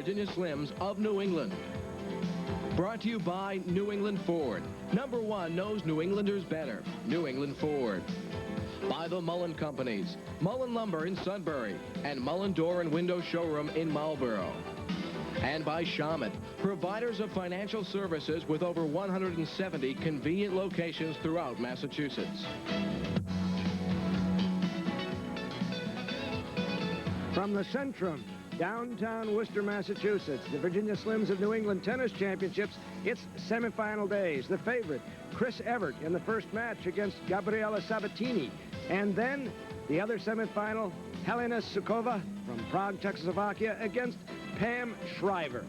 Virginia Slims of New England. Brought to you by New England Ford. Number one knows New Englanders better. New England Ford. By the Mullen Companies. Mullen Lumber in Sudbury and Mullen Door and Window Showroom in Marlborough. And by Shawmut, providers of financial services with over 170 convenient locations throughout Massachusetts. From the Centrum, downtown Worcester, Massachusetts, the Virginia Slims of New England Tennis Championships, it's semifinal days. The favorite, Chris Evert, in the first match against Gabriela Sabatini. And then the other semifinal, Helena Sukova from Prague, Czechoslovakia, against Pam Shriver.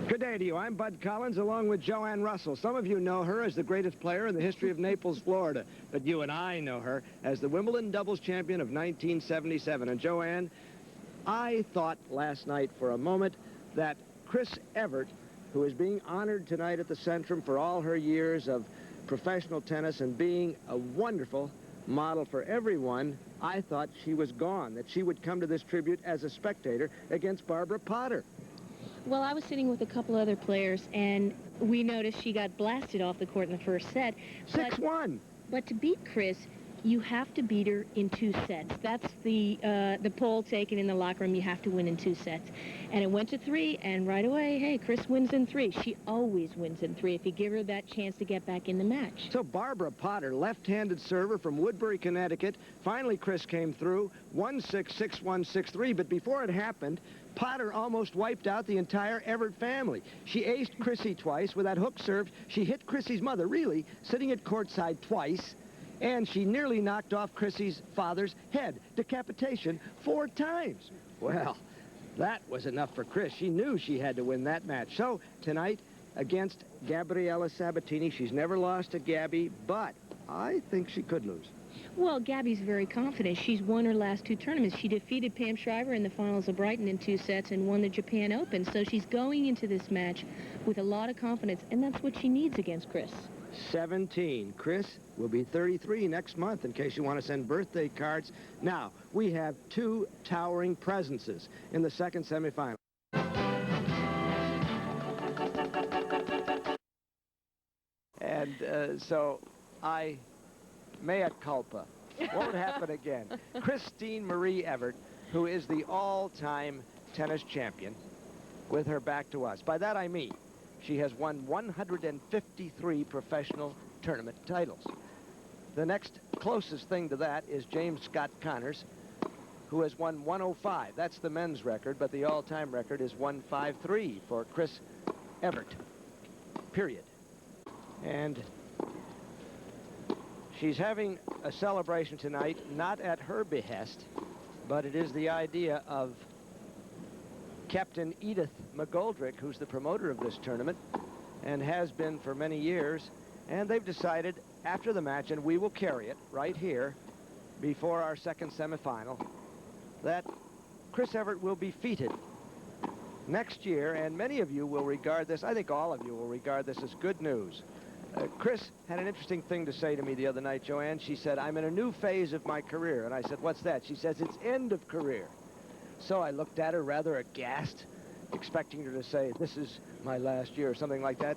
Good day to you. I'm Bud Collins, along with Joanne Russell. Some of you know her as the greatest player in the history of Naples, Florida. But you and I know her as the Wimbledon doubles champion of 1977. And Joanne, I thought last night for a moment that Chris Evert, who is being honored tonight at the Centrum for all her years of professional tennis and being a wonderful model for everyone, I thought she was gone, that she would come to this tribute as a spectator against Barbara Potter. Well, I was sitting with a couple other players, and we noticed she got blasted off the court in the first set. 6-1. But to beat Chris, you have to beat her in 2 sets. That's the poll taken in the locker room. You have to win in 2 sets. And it went to 3, and right away, hey, Chris wins in 3. She always wins in 3 if you give her that chance to get back in the match. So Barbara Potter, left-handed server from Woodbury, Connecticut. Finally, Chris came through, 1-6, 6-1, 6-3. But before it happened, Potter almost wiped out the entire Evert family. She aced Chrissy twice with that hook serve. She hit Chrissy's mother, really, sitting at courtside twice. And she nearly knocked off Chrissy's father's head. Decapitation 4 times. Well, that was enough for Chris. She knew she had to win that match. So tonight, against Gabriela Sabatini, she's never lost to Gabby, but I think she could lose. Well, Gabby's very confident. She's won her last 2 tournaments. She defeated Pam Shriver in the finals of Brighton in 2 sets and won the Japan Open. So she's going into this match with a lot of confidence, and that's what she needs against Chris. 17. Chris will be 33 next month, in case you want to send birthday cards. Now, we have 2 towering presences in the second semifinal. And so I, mea culpa, won't happen again. Christine Marie Evert, who is the all-time tennis champion, with her back to us. By that I mean, she has won 153 professional tournament titles. The next closest thing to that is James Scott Connors, who has won 105. That's the men's record, but the all-time record is 153 for Chris Evert, period. And she's having a celebration tonight, not at her behest, but it is the idea of Captain Edith McGoldrick, who's the promoter of this tournament and has been for many years. And they've decided after the match, and we will carry it right here before our second semifinal, that Chris Evert will be feted next year. And many of you will regard this, I think all of you will regard this as good news. Chris had an interesting thing to say to me the other night, Joanne. She said, I'm in a new phase of my career. And I said, what's that? She says, it's end of career. So I looked at her rather aghast, expecting her to say, this is my last year or something like that.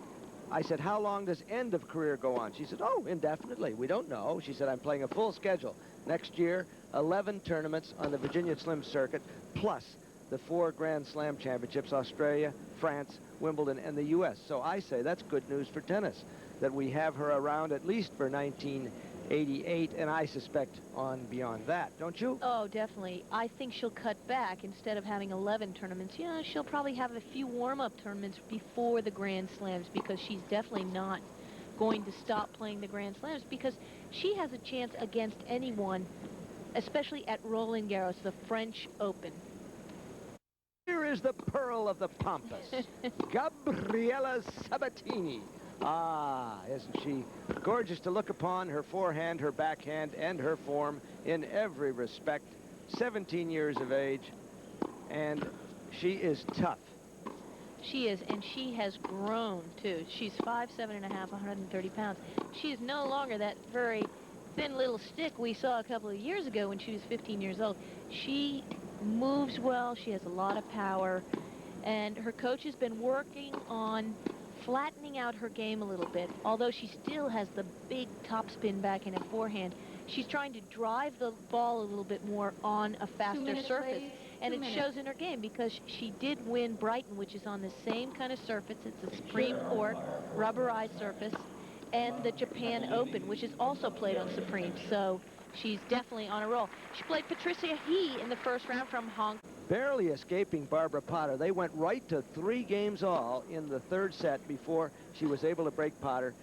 I said, how long does end of career go on? She said, oh, indefinitely. We don't know. She said, I'm playing a full schedule. Next year, 11 tournaments on the Virginia Slim circuit, plus the 4 Grand Slam championships, Australia, France, Wimbledon, and the U.S. So I say that's good news for tennis, that we have her around at least for 1988, and I suspect on beyond that, don't you? Oh, definitely. I think she'll cut back. Instead of having 11 tournaments, you know, she'll probably have a few warm-up tournaments before the Grand Slams, because she's definitely not going to stop playing the Grand Slams, because she has a chance against anyone, especially at Roland Garros, the French Open. Here is the pearl of the Pampas, Gabriela Sabatini. Ah, isn't she gorgeous to look upon? Her forehand, her backhand, and her form in every respect. 17 years of age, and she is tough. She is, and she has grown, too. She's 5'7.5", 130 pounds. She is no longer that very thin little stick we saw a couple of years ago when she was 15 years old. She moves well. She has a lot of power. And her coach has been working on flattening out her game a little bit. Although she still has the big topspin backhand and forehand, she's trying to drive the ball a little bit more on a faster surface. Ladies. And 2 it minutes. shows in her game because she did win Brighton, which is on the same kind of surface. It's a Supreme Court rubberized surface. And the Japan Open, which is also played on Supreme. So she's definitely on a roll. She played Patricia He in the first round from Hong Kong. Barely escaping Barbara Potter. They went right to 3 games all in the 3rd set before she was able to break Potter.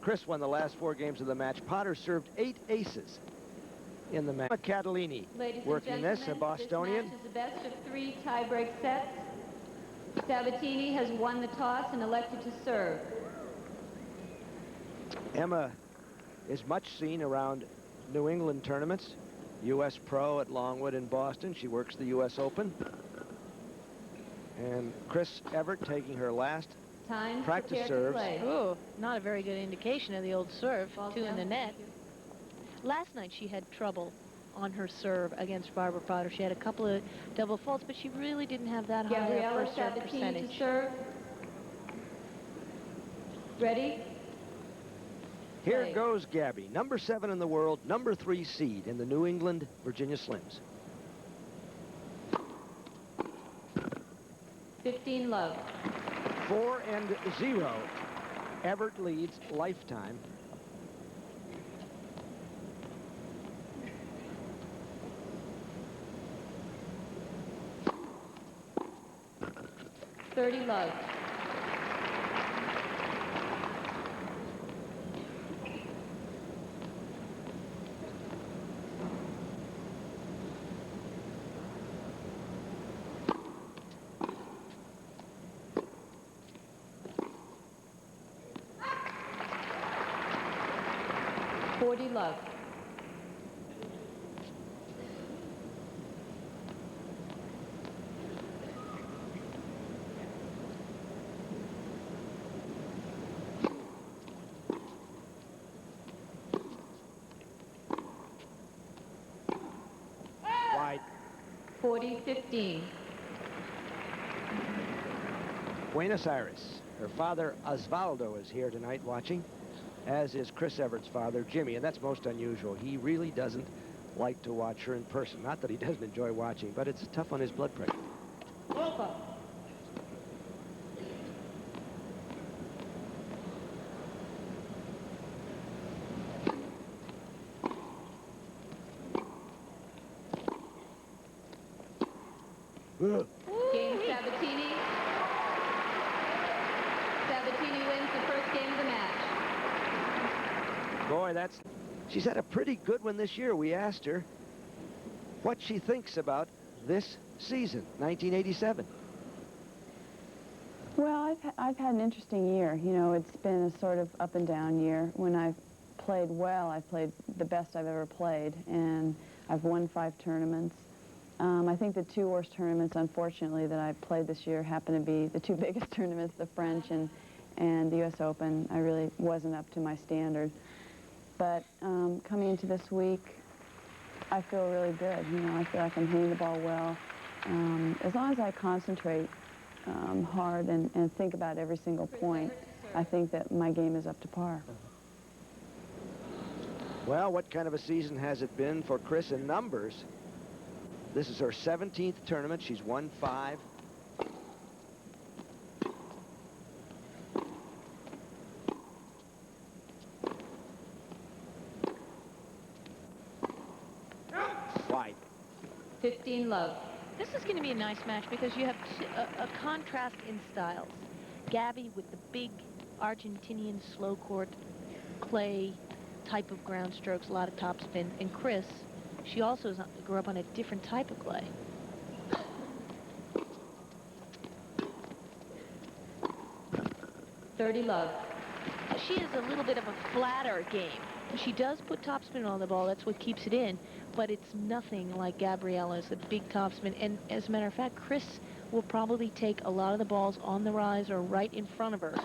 Chris won the last 4 games of the match. Potter served 8 aces in the match. Catalini Ladies working and this, gentlemen, a Bostonian. This match is the best of 3 tie-break sets. Sabatini has won the toss and elected to serve. Emma is much seen around New England tournaments. U.S. Pro at Longwood in Boston. She works the U.S. Open. And Chris Evert taking her last Time practice prepared to serves. play. Oh, not a very good indication of the old serve. Ball's 2 in down. the net. Last night she had trouble on her serve against Barbara Potter. She had a couple of double faults, but she really didn't have that high a Gabriela first serve Sabatini percentage. to serve. Ready? Here Play. goes Gabby, number 7 in the world, number 3 seed in the New England Virginia Slims. 15 love. 4-0. Evert leads lifetime. $30 love. $40 love. Wide. 40-15. Buenos Aires. Her father, Osvaldo, is here tonight watching, as is Chris Evert's father, Jimmy, and that's most unusual. He really doesn't like to watch her in person. Not that he doesn't enjoy watching, but it's tough on his blood pressure. Game Sabatini. Sabatini wins the first game of the match. Boy, she's had a pretty good one this year. We asked her what she thinks about this season, 1987. Well, I've had an interesting year. You know, it's been a sort of up and down year. When I've played well, I've played the best I've ever played, and I've won 5 tournaments. I think the 2 worst tournaments, unfortunately, that I've played this year happen to be the 2 biggest tournaments, the French and the U.S. Open. I really wasn't up to my standard. But coming into this week, I feel really good. You know, I feel like I'm hitting the ball well. As long as I concentrate hard and think about every single point, I think that my game is up to par. Well, what kind of a season has it been for Chris in numbers? This is her 17th tournament. She's won 5. Wide. 15 love. This is going to be a nice match because you have a contrast in styles. Gabby with the big Argentinian slow court clay type of ground strokes, a lot of topspin, and Chris, she also grew up on a different type of clay. $30 love. She is a little bit of a flatter game. She does put topspin on the ball. That's what keeps it in. But it's nothing like Gabriela's, the big topspin. And as a matter of fact, Chris will probably take a lot of the balls on the rise or right in front of her.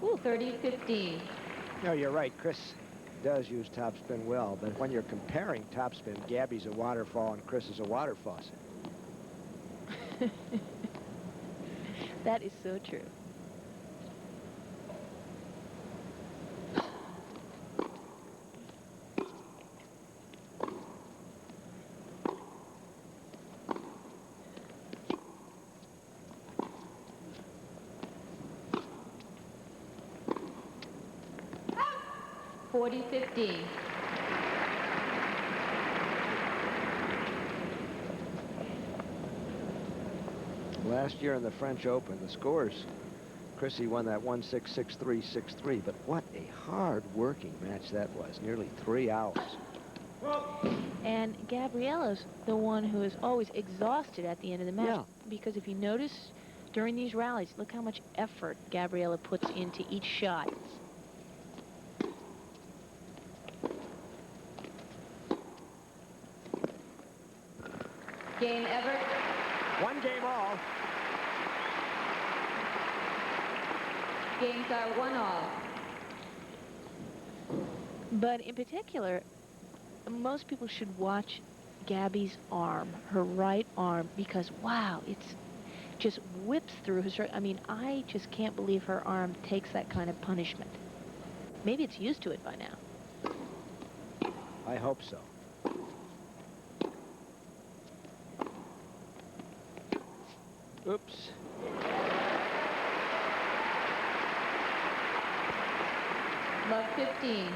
Ooh. 30-15. No, you're right. Chris does use topspin well, but when you're comparing topspin, Gabby's a waterfall and Chris is a water faucet. That is so true. $40-15. Last year in the French Open, the scores, Chrissy won that 1-6, 6-3, 6-3, but what a hard-working match that was, nearly 3 hours. And Gabriela's the one who is always exhausted at the end of the match. Yeah. Because if you notice, during these rallies, look how much effort Gabriela puts into each shot. Game Evert. 1 game all. Games are 1-all. But in particular, most people should watch Gabby's arm, her right arm, because, wow, it's just whips through his right. I mean, I just can't believe her arm takes that kind of punishment. Maybe it's used to it by now. I hope so. Oops. Love 15.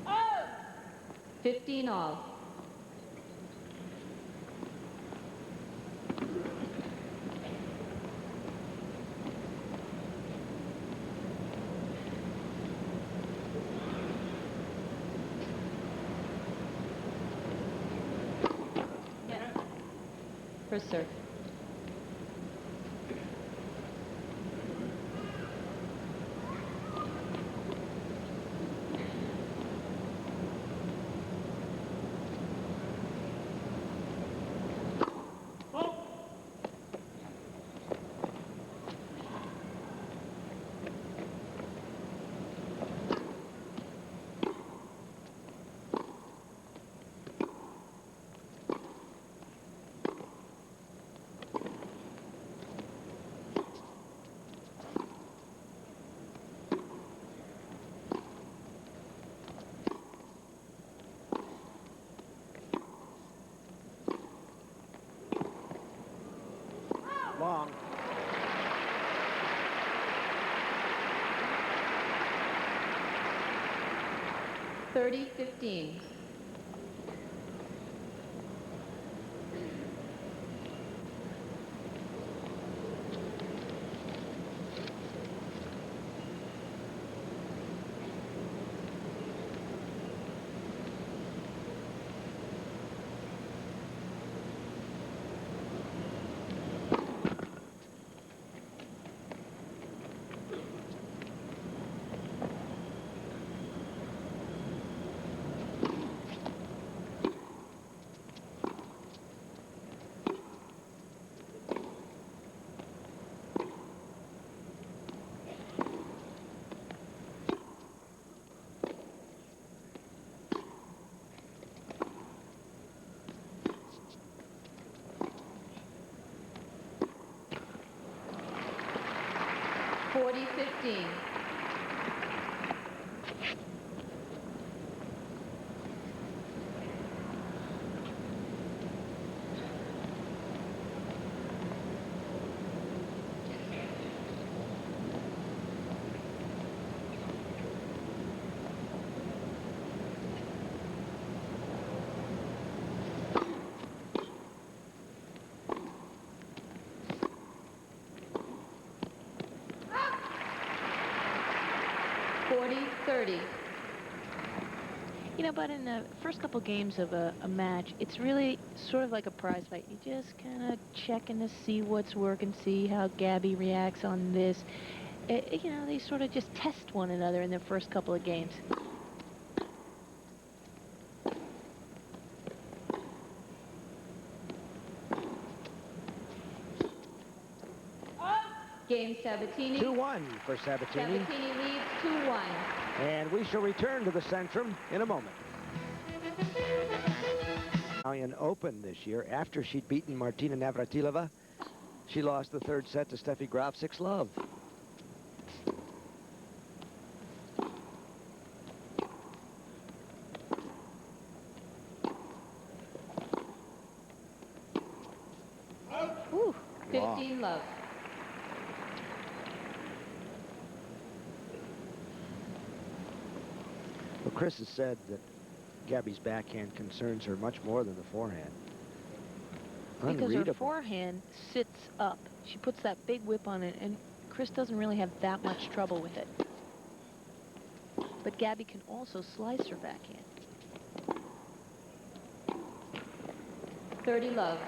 Oh! 15-all. For serve. Long. $30-15. $40-15. $40-30. You know, but in the first couple games of a match, it's really sort of like a prize fight. You just kind of checking to see what's working, see how Gabby reacts on this. you know, they sort of just test one another in their first couple of games. Game Sabatini. 2-1 for Sabatini. Sabatini leads 2-1. And we shall return to the Centrum in a moment. Italian Open this year, after she'd beaten Martina Navratilova, she lost the third set to Steffi Graf 6-love. Ooh. 15-love. Well, Chris has said that Gabby's backhand concerns her much more than the forehand. Because Unreadable. her forehand sits up. She puts that big whip on it, and Chris doesn't really have that much trouble with it. But Gabby can also slice her backhand. 30-love.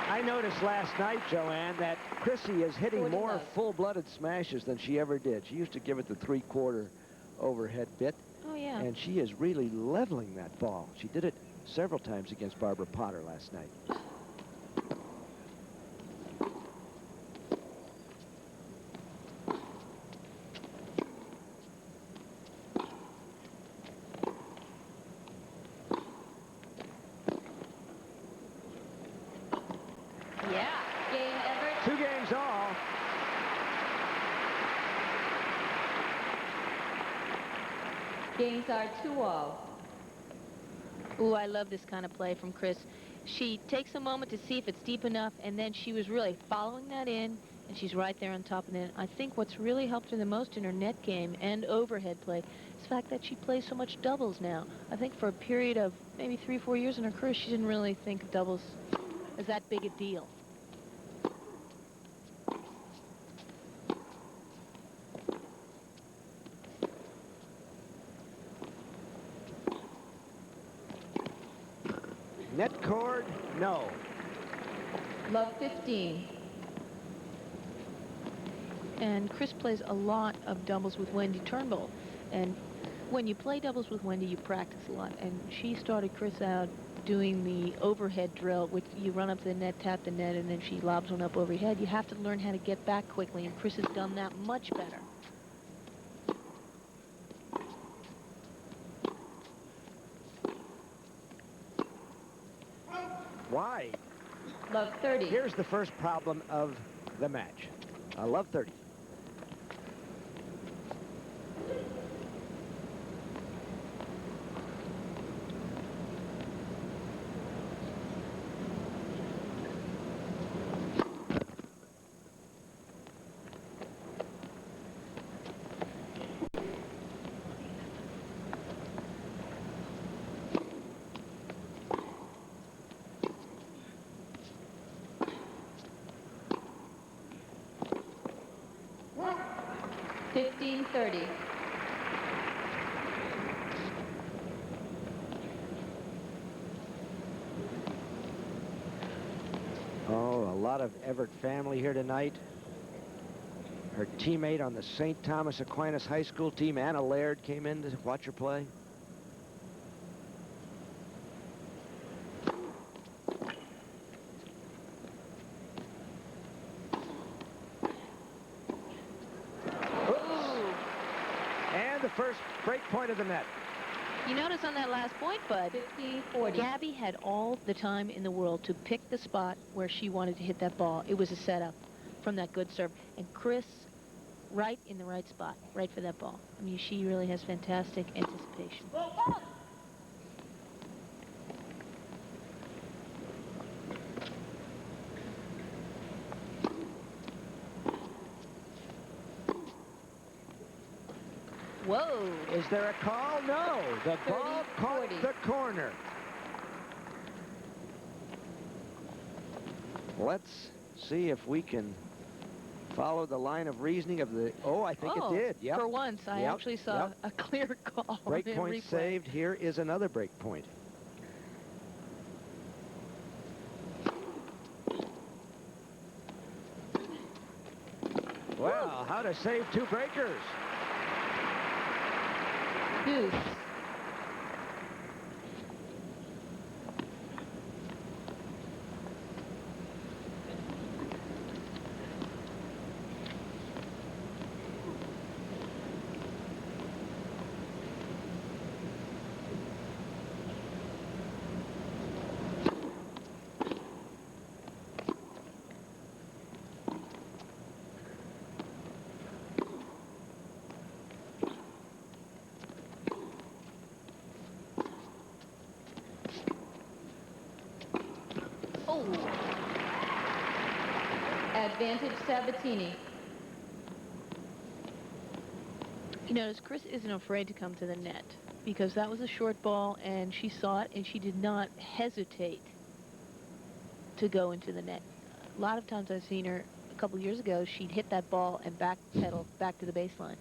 I noticed last night, Joanne, that Chrissy is hitting 40 more love. full-blooded smashes than she ever did. She used to give it the three-quarter overhead bit, Oh, yeah. and she is really leveling that ball. She did it several times against Barbara Potter last night. Yeah. Game Evert. 2 games all. Games are 2-all. Ooh, I love this kind of play from Chris. She takes a moment to see if it's deep enough, and then she was really following that in, and she's right there on top of it. I think what's really helped her the most in her net game and overhead play is the fact that she plays so much doubles now. I think for a period of maybe 3-4 years in her career, she didn't really think of doubles as that big a deal. Net cord, no. Love 15. And Chris plays a lot of doubles with Wendy Turnbull. And when you play doubles with Wendy, you practice a lot. And she started Chris out doing the overhead drill, which you run up to the net, tap the net, and then she lobs one up overhead. You have to learn how to get back quickly, and Chris has done that much better. Why? Love 30. Here's the first problem of the match. I love 30. $15.30. Oh, a lot of Evert family here tonight. Her teammate on the St. Thomas Aquinas High School team, Anna Laird, came in to watch her play. And the first break point of the net. You notice on that last point, Bud, 15.40. Gabby had all the time in the world to pick the spot where she wanted to hit that ball. It was a setup from that good serve. And Chris, right in the right spot, right for that ball. I mean, she really has fantastic anticipation. Whoa. Is there a call? No. The ball caught 30-40. the corner. Let's see if we can follow the line of reasoning of the... Oh, I think it did. Yep. For once, I Yep. actually saw Yep. a clear call. Break in point replay. saved. Here is another break point. Well, how to save two breakers. Deuce. Oh. Advantage Sabatini. You notice Chris isn't afraid to come to the net because that was a short ball and she saw it and she did not hesitate to go into the net. A lot of times I've seen her a couple years ago, she'd hit that ball and backpedal back to the baseline.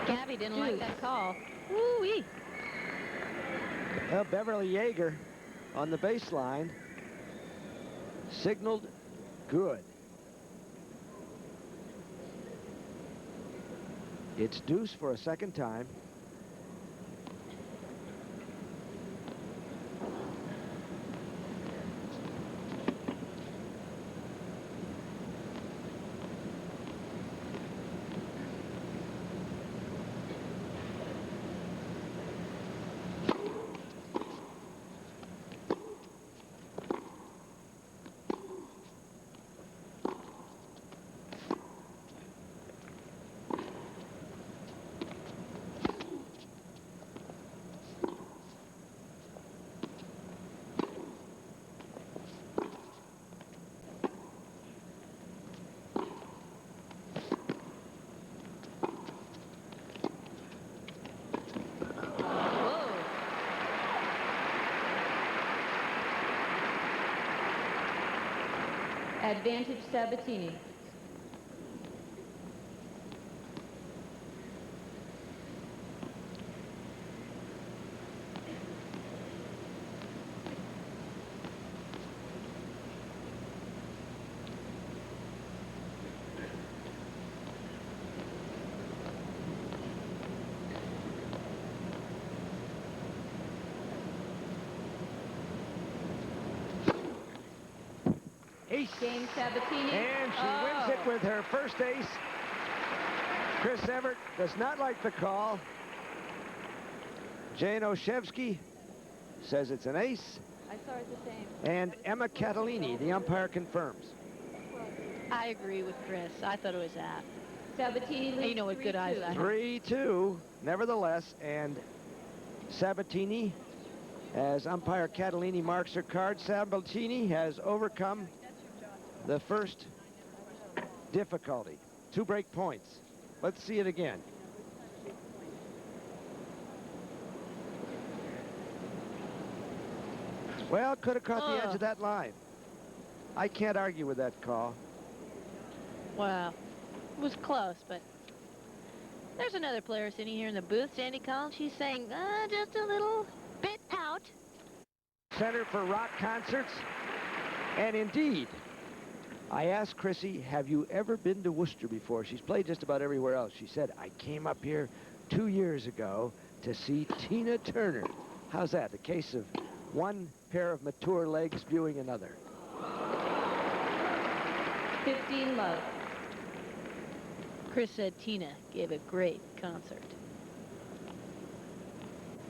Gabby didn't like that call. Woo-wee. Well, Beverly Yeager on the baseline signaled good. It's deuce for a second time. Advantage Sabatini. Ace. Game Sabatini. And she wins it with her first ace. Chris Evert does not like the call. Jane Oshevsky says it's an ace. I saw it the same. And Emma Catalini, the umpire, confirms. I agree with Chris. I thought it was that. Sabatini leads You know what good eyes 3-2. I have. 3-2, nevertheless, and Sabatini, as umpire Catalini marks her card, Sabatini has overcome the first difficulty. 2 break points. Let's see it again. Well, could have caught the edge of that line. I can't argue with that call. Wow. It was close, but there's another player sitting here in the booth, Sandy Collins. She's saying, just a little bit out. Center for rock concerts. And indeed, I asked Chrissy, have you ever been to Worcester before? She's played just about everywhere else. She said, I came up here 2 years ago to see Tina Turner. How's that? The case of one pair of mature legs viewing another. 15 love. Chris said Tina gave a great concert.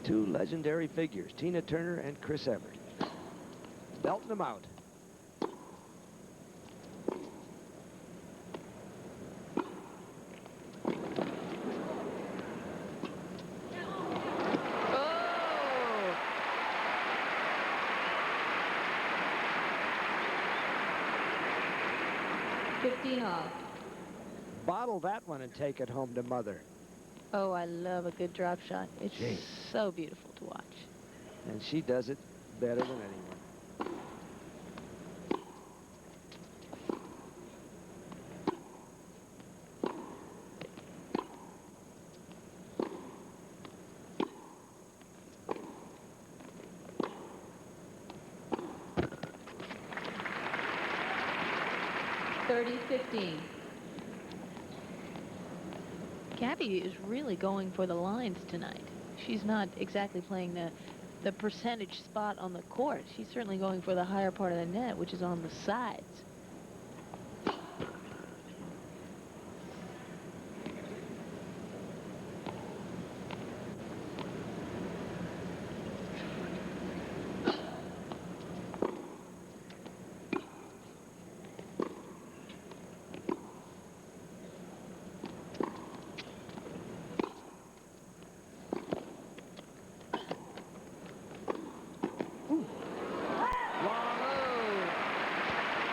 Two legendary figures, Tina Turner and Chris Evert. Belting them out. Oh! Off. Bottle that one and take it home to mother. Oh, I love a good drop shot. It's Gee. so beautiful to watch. And she does it better than anyone. Gabby is really going for the lines tonight. She's not exactly playing the percentage spot on the court. She's certainly going for the higher part of the net, which is on the sides.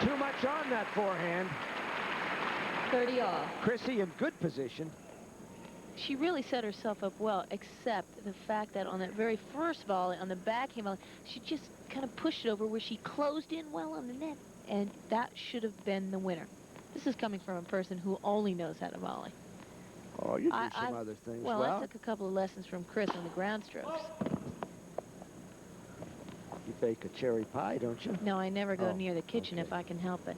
Too much on that forehand. 30 off. Chrissy in good position. She really set herself up well, except the fact that on that very first volley, on the backhand volley, she just kind of pushed it over where she closed in well on the net, and that should have been the winner. This is coming from a person who only knows how to volley. Oh, you do some other things well. well. I took a couple of lessons from Chris on the ground strokes. You bake a cherry pie, don't you? No, I never go near the kitchen okay. if I can help it.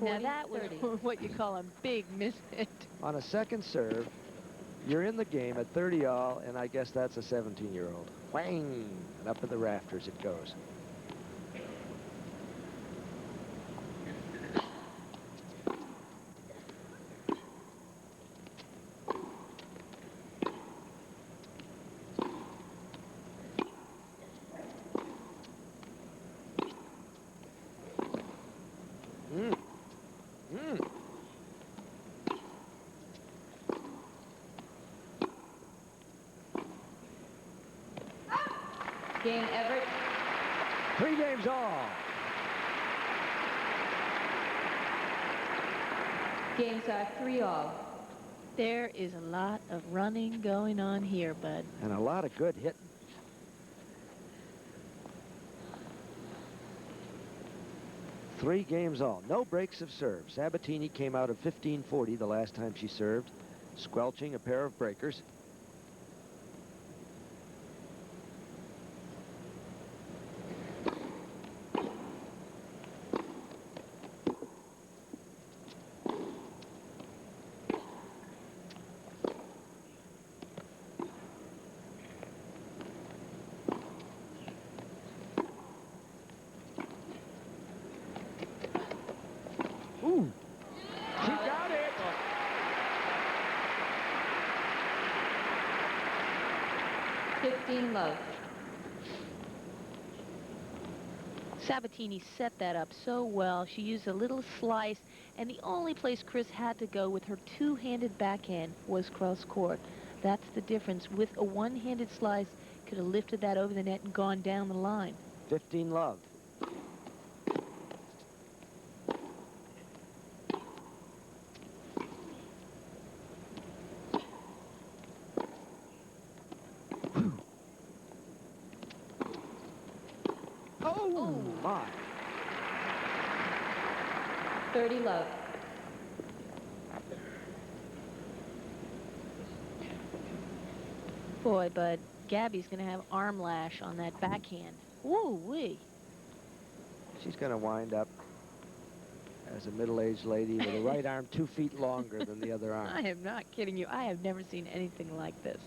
Now that was what you call a big miss hit. On a second serve, you're in the game at 30 all, and I guess that's a 17-year-old. Whang! And up in the rafters it goes. Game Evert. 3 games all. Games are 3 all. There is a lot of running going on here, bud. And a lot of good hitting. Three games all. No breaks of serve. Sabatini came out of 1540 the last time she served, squelching a pair of breakers. Ooh, she got it. Love. Sabatini set that up so well. She used a little slice, and the only place Chris had to go with her two-handed backhand was cross court. That's the difference. With a one-handed slice, could have lifted that over the net and gone down the line. 15 love. Oh, my. 30 love. Boy, but Gabby's going to have arm lash on that backhand. Woo-wee. She's going to wind up as a middle-aged lady with a right arm 2 feet longer than the other arm. I am not kidding you. I have never seen anything like this.